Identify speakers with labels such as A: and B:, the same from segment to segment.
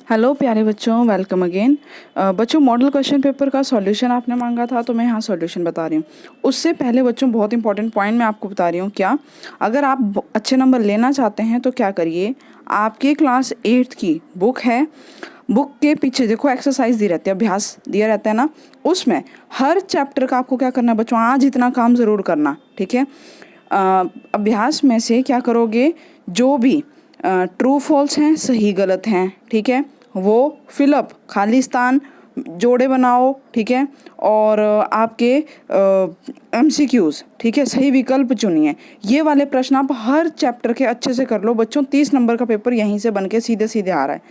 A: Hello प्यारे बच्चों, welcome again. बच्चों, मॉडल क्वेश्चन पेपर का सॉल्यूशन आपने मांगा था तो मैं यहाँ सॉल्यूशन बता रही हूँ। उससे पहले बच्चों बहुत इंपॉर्टेंट पॉइंट मैं आपको बता रही हूँ। क्या अगर आप अच्छे नंबर लेना चाहते हैं तो क्या करिए, आपके क्लास 8th की बुक है, बुक के पीछे देखो एक्सरसाइज दी रहती है, अभ्यास दिया रहता है ना, उसमें हर चैप्टर का आपको क्या करना है बच्चों, आज इतना काम ज़रूर करना, ठीक है। अभ्यास में से क्या करोगे, जो भी ट्रू फॉल्स हैं, सही गलत हैं, ठीक है, वो फिलअप खाली स्थान जोड़े बनाओ, ठीक है। और आपके एमसीक्यूज, ठीक है, सही विकल्प चुनिए। ये वाले प्रश्न आप हर चैप्टर के अच्छे से कर लो बच्चों। 30 नंबर का पेपर यहीं से बन के सीधे सीधे आ रहा है।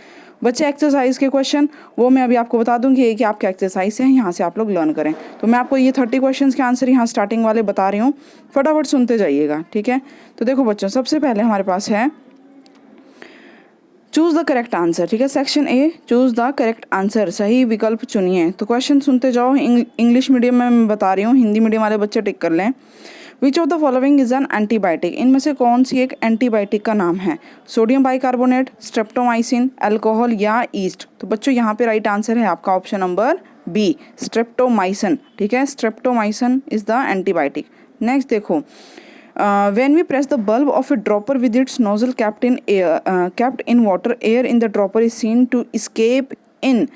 A: बच्चे एक्सरसाइज के क्वेश्चन वो मैं अभी आपको बता दूंगी, ये कि आपके एक्सरसाइज हैं, यहाँ से आप लोग लर्न करें। तो मैं आपको ये 30 क्वेश्चंस के आंसर यहाँ स्टार्टिंग वाले बता रही हूँ, फटाफट सुनते जाइएगा, ठीक है। तो देखो बच्चों, सबसे पहले हमारे पास है चूज द करेक्ट आंसर, ठीक है। Section A, choose the correct answer, सही विकल्प चुनिए। तो क्वेश्चन सुनते जाओ। इंग्लिश मीडियम में मैं बता रही हूँ, हिंदी मीडियम वाले बच्चे टिक कर लें। Which of the following is an antibiotic, इनमें से कौन सी एक एंटीबायोटिक का नाम है? सोडियम बाइकार्बोनेट, स्ट्रेप्टोमाइसिन, अल्कोहल या ईस्ट। तो बच्चों यहाँ पे राइट आंसर है आपका ऑप्शन नंबर बी, स्ट्रेप्टोमाइसिन, ठीक है। Streptomycin is the antibiotic. Next देखो, when we press the bulb of a dropper with its nozzle kept in water, air in the dropper is seen to escape in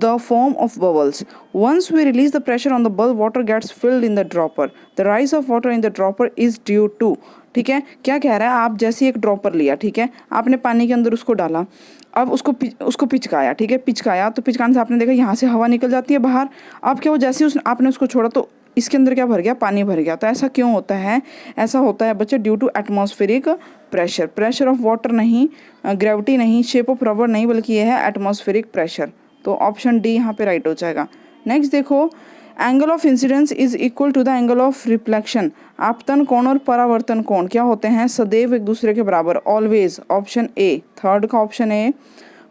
A: the form of bubbles. Once we release the pressure on the bulb, water gets filled in the dropper. The rise of water in the dropper is due to, ठीक है। क्या कह रहा है, आप जैसे एक dropper लिया, ठीक है, आपने पानी के अंदर उसको डाला, अब उसको पिचकाया, ठीक है, पिचकाया तो पिचकाने से आपने देखा यहाँ से हवा निकल जाती है बाहर। अब क्या, वो जैसे आपने उसको छोड़ा तो इसके अंदर क्या भर गया, पानी भर गया। तो ऐसा क्यों होता है? ऐसा होता है बच्चे due to atmospheric pressure, pressure of water नहीं, ग्रेविटी नहीं, शेप ऑफ रबर नहीं, बल्कि यह है एटमॉस्फेरिक प्रेशर। तो ऑप्शन डी यहाँ पे राइट हो जाएगा। नेक्स्ट देखो, angle of incidence is equal to the angle of reflection. आपतन कोण और परावर्तन कोण क्या होते हैं? सदैव एक दूसरे के बराबर, ऑलवेज। ऑप्शन ए, थर्ड का ऑप्शन ए।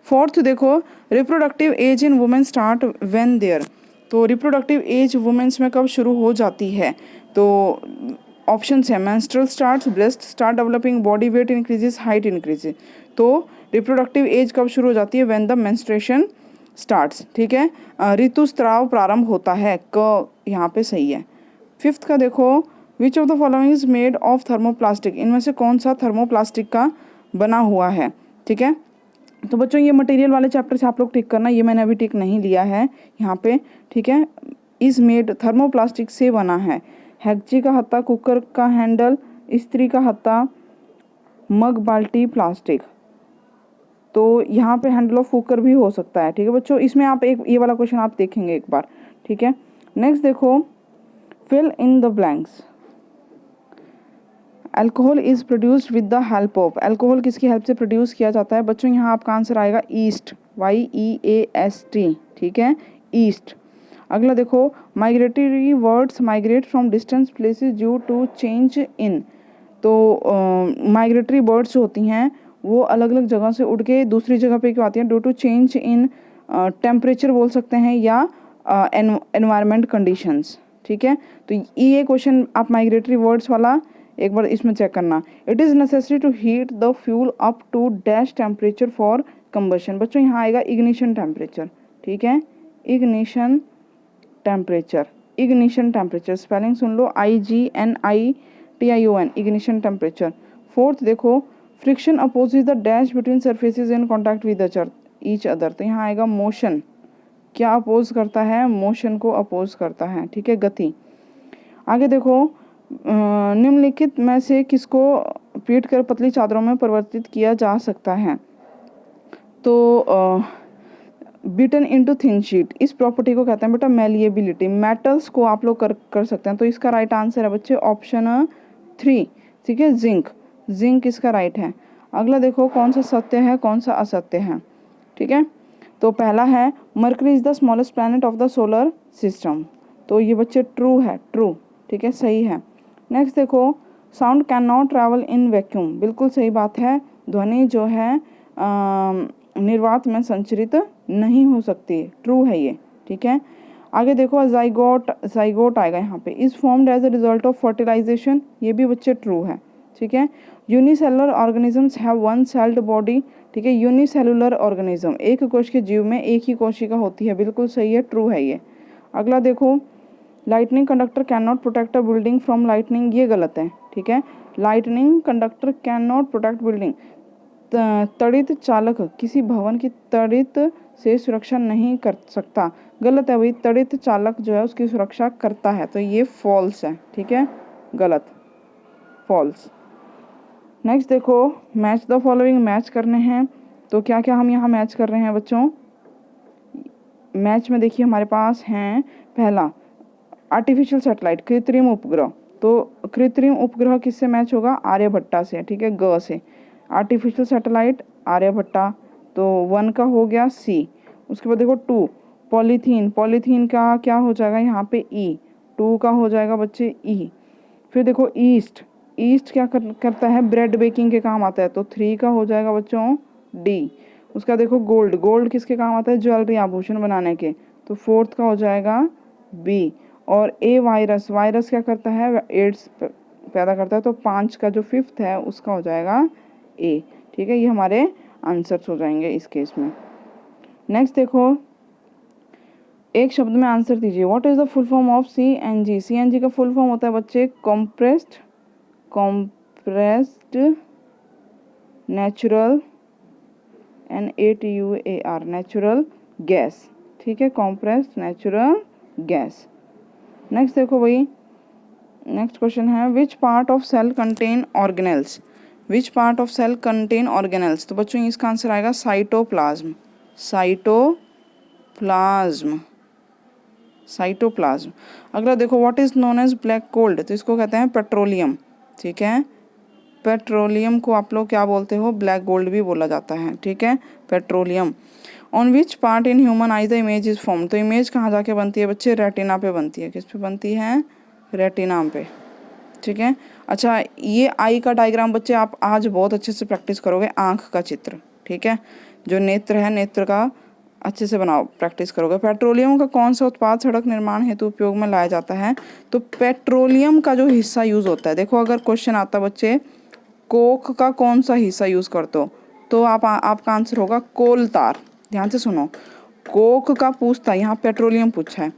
A: फोर्थ देखो, reproductive age in women start when there. तो रिप्रोडक्टिव एज वुमेन्स में कब शुरू हो जाती है? तो ऑप्शन है menstrual starts, breast start developing, body weight increases, height increases. तो रिप्रोडक्टिव एज कब शुरू हो जाती है? व्हेन द मेंस्ट्रुएशन स्टार्ट्स, ठीक है। ऋतुस्राव प्रारंभ होता है, क यहाँ पे सही है। फिफ्थ का देखो, which of the following is made of thermoplastic, इनमें से कौन सा थर्मोप्लास्टिक का बना हुआ है, ठीक है। तो बच्चों ये मटेरियल वाले चैप्टर से आप लोग टिक करना, ये मैंने अभी टिक नहीं लिया है यहाँ पे, ठीक है। इज मेड थर्मोप्लास्टिक से बना है। हैक्ची का हत्ता, कुकर का हैंडल, स्त्री का हत्ता, मग, बाल्टी, प्लास्टिक। तो यहाँ पे हैंडल ऑफ कुकर भी हो सकता है, ठीक है बच्चों। इसमें आप एक ये वाला क्वेश्चन आप देखेंगे एक बार, ठीक है। नेक्स्ट देखो, fill in the blanks. Alcohol is produced with the help of, alcohol किसकी हेल्प से प्रोड्यूस किया जाता है बच्चों? यहाँ आपका आंसर आएगा ईस्ट, YEAST, ठीक है, ईस्ट। अगला देखो, migratory birds migrate from distance places due to change in. तो माइग्रेटरी बर्ड्स जो होती हैं वो अलग अलग जगह से उड़ के दूसरी जगह पे क्यों आती हैं? Due to change in temperature बोल सकते हैं, या एनवायरमेंट कंडीशंस, ठीक है। तो ये क्वेश्चन आप माइग्रेटरी बर्ड्स वाला एक बार इसमें चेक करना। It is necessary to heat the fuel up to dash temperature for combustion. बच्चों यहाँ आएगा इग्निशन टेम्परेचर, ठीक है, ignition temperature, ignition temperature, spelling सुन लो, IGNITION, इग्निशन टेम्परेचर। फोर्थ देखो, friction opposes the dash between surfaces in contact with each other. तो यहाँ आएगा मोशन, क्या अपोज करता है? मोशन को अपोज करता है, ठीक है, गति। आगे देखो, निम्नलिखित में से किसको पीट कर पतली चादरों में परिवर्तित किया जा सकता है? तो बीटन इनटू थिन शीट, इस प्रॉपर्टी को कहते हैं बेटा मेलिएबिलिटी। मेटल्स को आप लोग कर सकते हैं। तो इसका राइट आंसर है बच्चे ऑप्शन 3, ठीक है, जिंक, जिंक इसका राइट है। अगला देखो, कौन सा सत्य है कौन सा असत्य है, ठीक है। तो पहला है mercury is the smallest planet of the solar system. तो ये बच्चे ट्रू है, ट्रू, ठीक है, सही है। नेक्स्ट देखो, sound can not travel in vacuum, बिल्कुल सही बात है। ध्वनि जो है निर्वात में संचरित नहीं हो सकती, ट्रू है ये, ठीक है। आगे देखो, जाइगोट, जाइगोट आएगा यहाँ पे, is formed as a result of fertilisation, ये भी बच्चे ट्रू है, ठीक है। Unicellular organisms have one celled body, ठीक है। यूनिसेलुलर ऑर्गेनिज्म, एक कोश के जीव में एक ही कोशिका होती है, बिल्कुल सही है, ट्रू है ये। अगला देखो, lightning conductor can not protect a building from lightning, ये गलत है, ठीक है। Lightning conductor can not protect building, तड़ित चालक किसी भवन की तड़ित से सुरक्षा नहीं कर सकता, गलत है भाई। तड़ित चालक जो है उसकी सुरक्षा करता है, तो ये फॉल्स है, ठीक है, गलत, फॉल्स। नेक्स्ट देखो, मैच द फॉलोइंग, मैच करने हैं। तो क्या क्या हम यहाँ मैच कर रहे हैं बच्चों? मैच में देखिए हमारे पास हैं, पहला आर्टिफिशियल सैटेलाइट, कृत्रिम उपग्रह। तो कृत्रिम उपग्रह किससे मैच होगा? आर्यभट्टा से, ठीक है, ग से। आर्टिफिशियल सैटेलाइट आर्यभट्टा, तो 1 का हो गया सी। उसके बाद देखो 2 पॉलीथीन, पॉलीथीन का क्या हो जाएगा यहाँ पे? ई। 2 का हो जाएगा बच्चे ई। फिर देखो ईस्ट, ईस्ट क्या करता है? ब्रेड बेकिंग के काम आता है, तो 3 का हो जाएगा बच्चों डी। उसका देखो गोल्ड, गोल्ड किसके काम आता है? ज्वेलरी, आभूषण बनाने के, तो 4th का हो जाएगा बी। और ए वायरस, वायरस क्या करता है? एड्स पैदा करता है, तो 5 का जो 5th है उसका हो जाएगा ए, ठीक है। ये हमारे आंसर्स हो जाएंगे इस केस में। नेक्स्ट देखो, एक शब्द में आंसर दीजिए। What is the full form of CNG? CNG का फुल फॉर्म होता है बच्चे compressed natural, NATUAR, natural gas, ठीक है, कॉम्प्रेस्ड नेचुरल गैस। नेक्स्ट देखो भाई, नेक्स्ट क्वेश्चन है, which part of cell contain organelles? Which part of cell contain organelles? तो बच्चों इसका आंसर आएगा साइटोप्लाज्म, साइटोप्लाज्म, साइटोप्लाज्म। अगला देखो, what is known as black gold? तो इसको कहते हैं पेट्रोलियम, ठीक है। पेट्रोलियम को आप लोग क्या बोलते हो? ब्लैक गोल्ड भी बोला जाता है, ठीक है, petroleum. On which part in human I the image is form? तो इमेज कहाँ जाके बनती है बच्चे? रेटिना पे बनती है। किस पे बनती है? रेटिना पे, ठीक है। अच्छा, ये आई का डायग्राम बच्चे आप आज बहुत अच्छे से प्रैक्टिस करोगे, आँख का चित्र, ठीक है, जो नेत्र है, नेत्र का अच्छे से बनाओ, प्रैक्टिस करोगे। पेट्रोलियम का कौन सा उत्पाद सड़क निर्माण हेतु उपयोग में लाया जाता है? तो पेट्रोलियम का जो हिस्सा यूज़ होता है, देखो अगर क्वेश्चन आता बच्चे कोक का कौन सा हिस्सा यूज़ करते हो, तो आपका आंसर होगा कोल तार। ध्यान से सुनो, कोक का पूछता, यहाँ पेट्रोलियम पूछा है,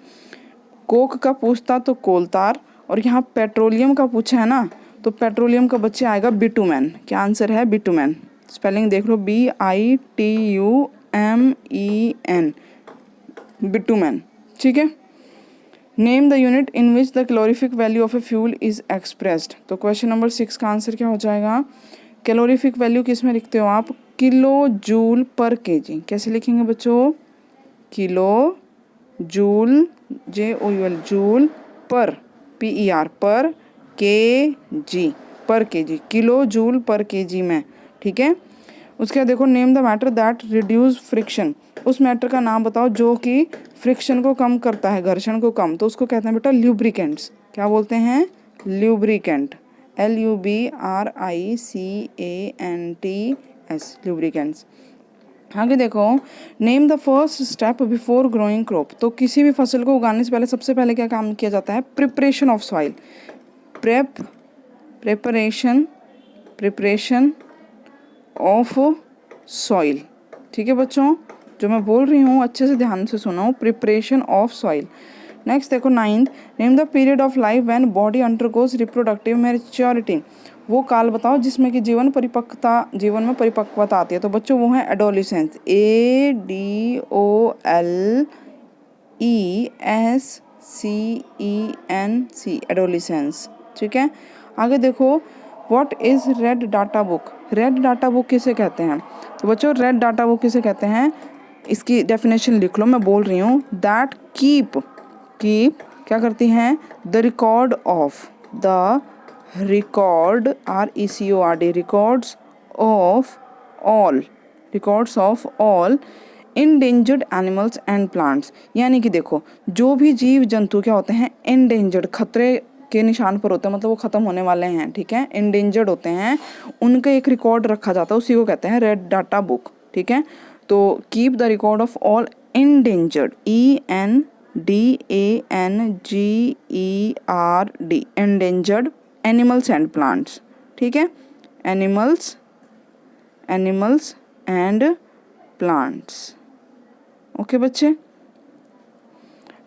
A: कोक का पूछता तो कोल तार, और यहाँ पेट्रोलियम का पूछा है ना, तो पेट्रोलियम का बच्चे आएगा बिटुमेन। क्या आंसर है? बिटुमेन। स्पेलिंग देख लो, BITUMEN, बिटुमेन, ठीक है। Name the unit in which the calorific value of a fuel is expressed? तो क्वेश्चन नंबर 6 का आंसर क्या हो जाएगा? कैलोरीफिक वैल्यू किस में लिखते हो आप? किलो जूल पर केजी। कैसे लिखेंगे बच्चों? किलो जूल, JOUL, जूल पर, PER, पर KG, पर केजी, किलो जूल पर केजी में, ठीक है। उसके बाद देखो, name the matter that reduce friction, उस मैटर का नाम बताओ जो कि फ्रिक्शन को कम करता है, घर्षण को कम, तो उसको कहते हैं बेटा ल्यूब्रिकेंट्स। क्या बोलते हैं? Lubricant, LUBRICANTS, lubricants. आगे देखो, name the first step before growing crop. तो किसी भी फसल को उगाने से पहले सबसे पहले क्या काम किया जाता है? Preparation of soil, preparation of soil, ठीक है बच्चों, जो मैं बोल रही हूँ अच्छे से ध्यान से सुनो, प्रिपरेशन ऑफ सॉइल। नेक्स्ट देखो 9th, name the period of life when body undergoes reproductive maturity. वो काल बताओ जिसमें कि जीवन में परिपक्वता आती है। तो बच्चों वो है एडोलिसेंस, ADOLESCENC, एडोलिसेंस, ठीक है। आगे देखो, what is red data book? Red data book किसे कहते हैं? तो बच्चों रेड डाटा बुक किसे कहते हैं? इसकी डेफिनेशन लिख लो, मैं बोल रही हूँ, दैट कीप क्या करती हैं? The record of, the record, RECORD, records of all endangered animals and plants. यानी कि देखो, जो भी जीव जंतु क्या होते हैं? इंडेंजर्ड, खतरे के निशान पर होते हैं, मतलब वो खत्म होने वाले हैं, ठीक है, इंडेंजर्ड होते हैं, उनका एक रिकॉर्ड रखा जाता है, उसी को कहते हैं रेड डाटा बुक, ठीक है। तो keep the record of all endangered, ENDANGERD, endangered animals and plants, ठीक है, एनिमल्स एंड प्लांट्स। ओके बच्चे,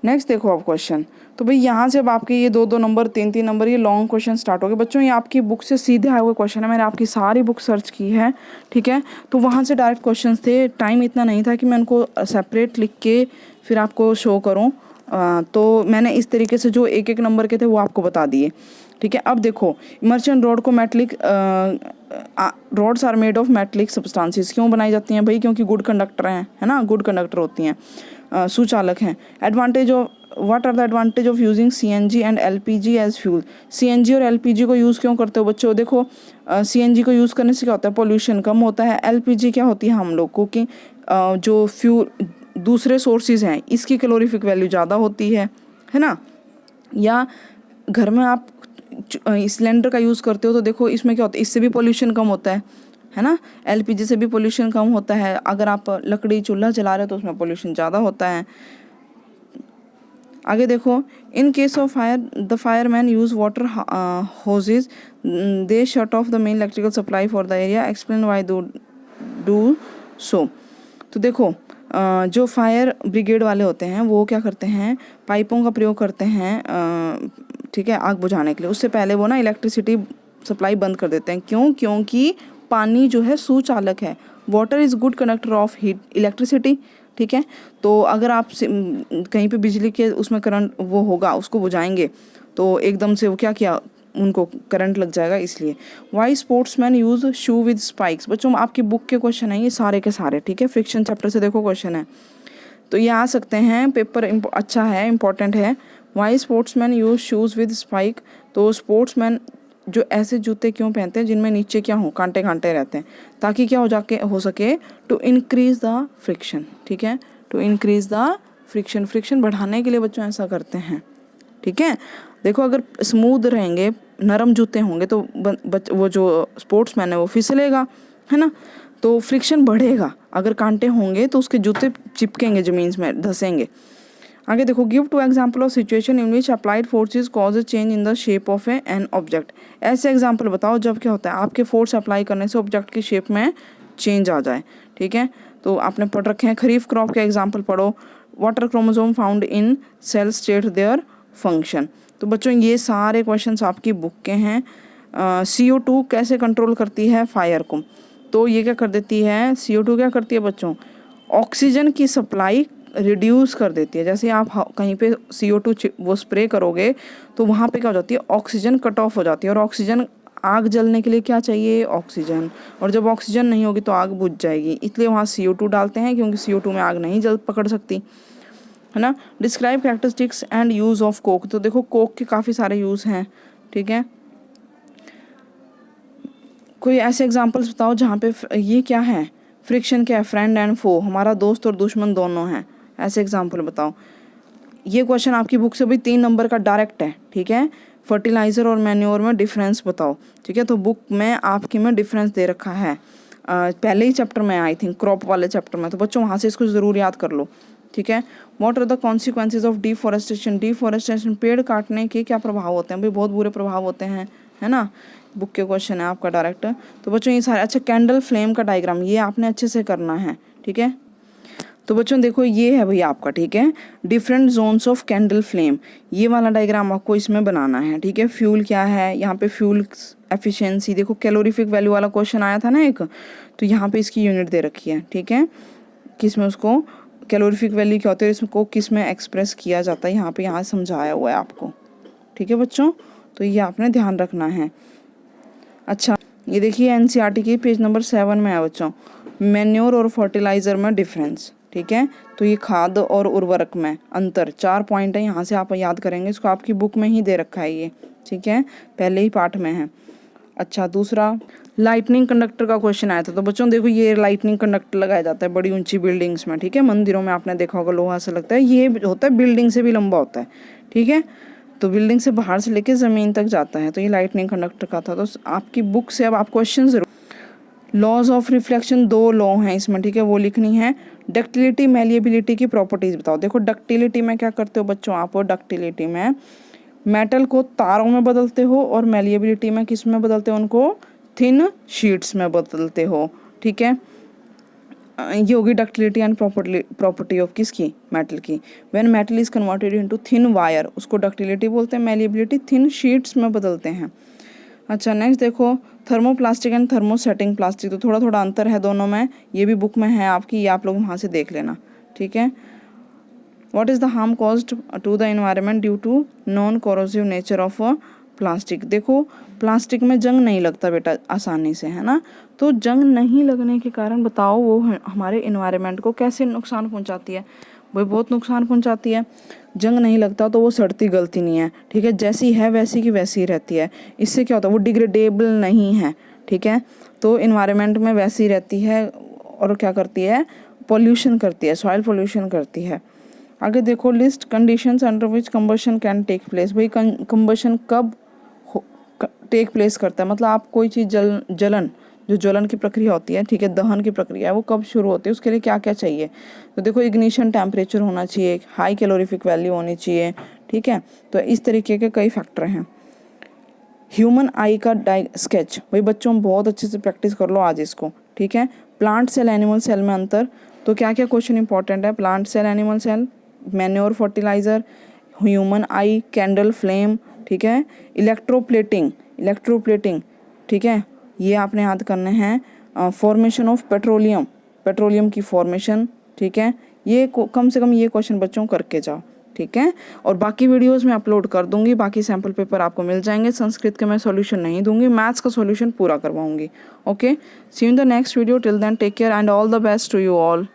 A: नेक्स्ट देखो आप क्वेश्चन। तो भाई यहाँ से अब आपके ये 2-2 नंबर 3-3 नंबर ये लॉन्ग क्वेश्चन स्टार्ट हो गए बच्चों। ये आपकी बुक से सीधे आए हुए क्वेश्चन है, मैंने आपकी सारी बुक सर्च की है, ठीक है। तो वहाँ से डायरेक्ट क्वेश्चन थे, टाइम इतना नहीं था कि मैं उनको सेपरेट लिख के फिर आपको शो करूँ, तो मैंने इस तरीके से जो एक एक नंबर के थे वो आपको बता दिए, ठीक है। अब देखो, इमर्शन रोड को metallic rods are made of metallic substances क्यों बनाई जाती हैं भाई? क्योंकि गुड कंडक्टर हैं, है ना, गुड कंडक्टर होती हैं, सुचालक हैं। Advantage of what are the advantage of using CNG and LPG as fuel? CNG और एलपीजी को यूज़ क्यों करते हो बच्चों? देखो, सीएनजी को यूज़ करने से क्या होता है, पोल्यूशन कम होता है। एलपीजी क्या होती है, हम लोग को कि जो फ्यूल दूसरे सोर्सेज हैं इसकी कैलोरीफिक वैल्यू ज़्यादा होती है ना। या घर में आप सिलेंडर का यूज़ करते हो तो देखो इसमें क्या होता है, इससे भी पोल्यूशन कम होता है ना। एलपीजी से भी पोल्यूशन कम होता है। अगर आप लकड़ी चूल्हा जला रहे हो तो उसमें पोल्यूशन ज़्यादा होता है। आगे देखो, in case of fire the fireman use water hoses, they shut off the main electrical supply for the area, explain why do so. तो देखो, जो फायर ब्रिगेड वाले होते हैं वो क्या करते हैं, पाइपों का प्रयोग करते हैं, ठीक है, आग बुझाने के लिए। उससे पहले वो ना इलेक्ट्रिसिटी सप्लाई बंद कर देते हैं। क्यों? क्योंकि पानी जो है सुचालक है। Water is good conductor of heat electricity, ठीक है। तो अगर आप कहीं पे बिजली के उसमें करंट वो होगा, उसको बुझाएंगे तो एकदम से वो क्या किया, उनको करंट लग जाएगा, इसलिए। Why sportsman use shoe with spikes? बच्चों आपकी बुक के क्वेश्चन है ये सारे के सारे, ठीक है। फ्रिक्शन चैप्टर से देखो क्वेश्चन है, तो ये आ सकते हैं, पेपर अच्छा है, इंपॉर्टेंट है। Why sportsman use shoes with spike? तो स्पोर्ट्समैन जो ऐसे जूते क्यों पहनते हैं जिनमें नीचे क्या हो, कांटे कांटे रहते हैं, ताकि क्या हो सके, टू इंक्रीज द फ्रिक्शन, ठीक है, to increase the friction, friction बढ़ाने के लिए बच्चों ऐसा करते हैं, ठीक है। देखो, अगर स्मूथ रहेंगे, नरम जूते होंगे तो वो जो स्पोर्ट्समैन है वो फिसलेगा, है ना, तो फ्रिक्शन बढ़ेगा। अगर कांटे होंगे तो उसके जूते चिपकेंगे, ज़मीन में धंसेंगे। आगे देखो, give two example of situation in which applied forces cause a change in the shape of an object. ऐसे एग्जाम्पल बताओ जब क्या होता है, आपके फोर्स अप्लाई करने से ऑब्जेक्ट की शेप में चेंज आ जाए, ठीक है। तो आपने पढ़ रखे हैं, खरीफ क्रॉप के एग्जाम्पल पढ़ो। What are chromosome found in cell state their function. तो बच्चों ये सारे क्वेश्चंस आपकी बुक के हैं। CO2 कैसे कंट्रोल करती है फायर को? तो ये क्या कर देती है, CO2 क्या करती है बच्चों, ऑक्सीजन की सप्लाई रिड्यूस कर देती है। जैसे आप कहीं पे CO2 वो स्प्रे करोगे तो वहाँ पे क्या हो जाती है, ऑक्सीजन कट ऑफ हो जाती है। और ऑक्सीजन, आग जलने के लिए क्या चाहिए, ऑक्सीजन। और जब ऑक्सीजन नहीं होगी तो आग बुझ जाएगी, इसलिए वहाँ CO2 डालते हैं, क्योंकि CO2 में आग नहीं जल पकड़ सकती, है ना। Describe characteristics and use of Coke. तो देखो, कोक के काफ़ी सारे यूज़ हैं, ठीक है। कोई ऐसे एग्जांपल्स बताओ जहाँ पे ये क्या है, फ्रिक्शन क्या है, फ्रेंड एंड फो, हमारा दोस्त और दुश्मन दोनों हैं। ऐसे एग्जांपल बताओ। ये क्वेश्चन आपकी बुक से भी 3 नंबर का डायरेक्ट है, ठीक है। फर्टिलाइज़र और मैन्योर में डिफरेंस बताओ, ठीक है। तो बुक में आपकी में डिफरेंस दे रखा है, पहले ही चैप्टर में, आई थिंक क्रॉप वाले चैप्टर में। तो बच्चों वहाँ से इसको ज़रूर याद कर लो, ठीक है। What are the consequences of deforestation? Deforestation, पेड़ काटने के क्या प्रभाव होते हैं भाई? बहुत बुरे प्रभाव होते हैं, है ना। बुक के क्वेश्चन है आपका डायरेक्ट। तो बच्चों ये सारे, अच्छा, कैंडल फ्लेम का डायग्राम ये आपने अच्छे से करना है, ठीक है। तो बच्चों देखो, ये है भैया आपका, ठीक है, different zones of candle flame, ये वाला डायग्राम आपको इसमें बनाना है, ठीक है। फ्यूल क्या है, यहाँ पे फ्यूल एफिशिएंसी, देखो कैलोरीफिक वैल्यू वाला क्वेश्चन आया था ना एक, तो यहाँ पे इसकी यूनिट दे रखी है, ठीक है, किस में उसको कैलोरीफिक वैल्यू क्या होती है, इसको किस में एक्सप्रेस किया जाता है, यहाँ समझाया हुआ है आपको, ठीक है बच्चों। तो ये आपने ध्यान रखना है। अच्छा, ये देखिए NCERT की पेज नंबर 7 में है बच्चों, मैन्योर और फर्टिलाइज़र में डिफरेंस, ठीक है। तो ये खाद और उर्वरक में अंतर, 4 पॉइंट है, यहाँ से आप याद करेंगे, इसको आपकी बुक में ही दे रखा है ये, ठीक है, पहले ही पार्ट में है। अच्छा, दूसरा लाइटनिंग कंडक्टर का क्वेश्चन आया था। तो बच्चों देखो, ये लाइटनिंग कंडक्टर लगाया जाता है बड़ी ऊंची बिल्डिंग्स में, ठीक है, मंदिरों में आपने देखा होगा, लोहा से लगता है, ये होता है बिल्डिंग से भी लंबा होता है, ठीक है। तो बिल्डिंग से बाहर से लेके ज़मीन तक जाता है, तो ये लाइटनिंग कंडक्टर का था। तो आपकी बुक से अब आप क्वेश्चन ज़रूर, लॉज ऑफ रिफ्लेक्शन 2 लॉ हैं इसमें, ठीक है, वो लिखनी है। डक्टिलिटी मैलिएबिलिटी की प्रॉपर्टीज़ बताओ। देखो, डक्टिलिटी में क्या करते हो बच्चों आप, डक्टिलिटी में मेटल को तारों में बदलते हो और मेलिएबिलिटी में किस में बदलते हो, उनको थिन शीट्स में बदलते हो, ठीक है। ये होगी डक्टिलिटी एंड प्रॉपर्टी ऑफ किसकी, मेटल की। When metal is converted into thin wire, उसको डक्टिलिटी बोलते हैं, मेलिएबिलिटी थिन शीट्स में बदलते हैं। अच्छा नेक्स्ट देखो, थर्मोप्लास्टिक एंड थर्मोसेटिंग प्लास्टिक, तो थोड़ा थोड़ा अंतर है दोनों में, ये भी बुक में है आपकी, ये आप लोग वहाँ से देख लेना, ठीक है। What is the harm caused to the environment due to non corrosive nature of plastic. देखो प्लास्टिक में जंग नहीं लगता बेटा आसानी से, है ना, तो जंग नहीं लगने के कारण बताओ वो हमारे एनवायरनमेंट को कैसे नुकसान पहुंचाती है, वही बहुत नुकसान पहुंचाती है। जंग नहीं लगता तो वो सड़ती गलती नहीं है, ठीक है, जैसी है वैसी की वैसी रहती है। इससे क्या होता है, वो डिग्रेडेबल नहीं है, ठीक है, तो इन्वायरमेंट में वैसी रहती है और क्या करती है, पोल्यूशन करती है, सॉइल पोल्यूशन करती है। आगे देखो, list conditions under which combustion can take place. भाई कंबशन कब टेक प्लेस करता है, मतलब आप कोई चीज़ जलन जो ज्वलन की प्रक्रिया होती है, ठीक है, दहन की प्रक्रिया है, वो कब शुरू होती है, उसके लिए क्या क्या चाहिए। तो देखो इग्निशन टेम्परेचर होना चाहिए, हाई कैलोरीफिक वैल्यू होनी चाहिए, ठीक है, तो इस तरीके के कई फैक्टर हैं। ह्यूमन आई का स्केच, भाई बच्चों बहुत अच्छे से प्रैक्टिस कर लो आज इसको, ठीक है। प्लांट सेल एनिमल सेल में अंतर, तो क्या क्या क्वेश्चन इंपॉर्टेंट है, plant cell animal cell, manure fertiliser, human eye, candle flame, ठीक है, इलेक्ट्रोप्लेटिंग, ठीक है, ये आपने याद करने हैं। फॉर्मेशन ऑफ पेट्रोलियम की फॉर्मेशन, ठीक है, ये कम से कम ये क्वेश्चन बच्चों करके जाओ, ठीक है। और बाकी वीडियोस मैं अपलोड कर दूंगी, बाकी सैम्पल पेपर आपको मिल जाएंगे। संस्कृत के मैं सॉल्यूशन नहीं दूंगी, मैथ्स का सॉल्यूशन पूरा करवाऊंगी। Okay, see you in the next video, till then take care and all the best to you all.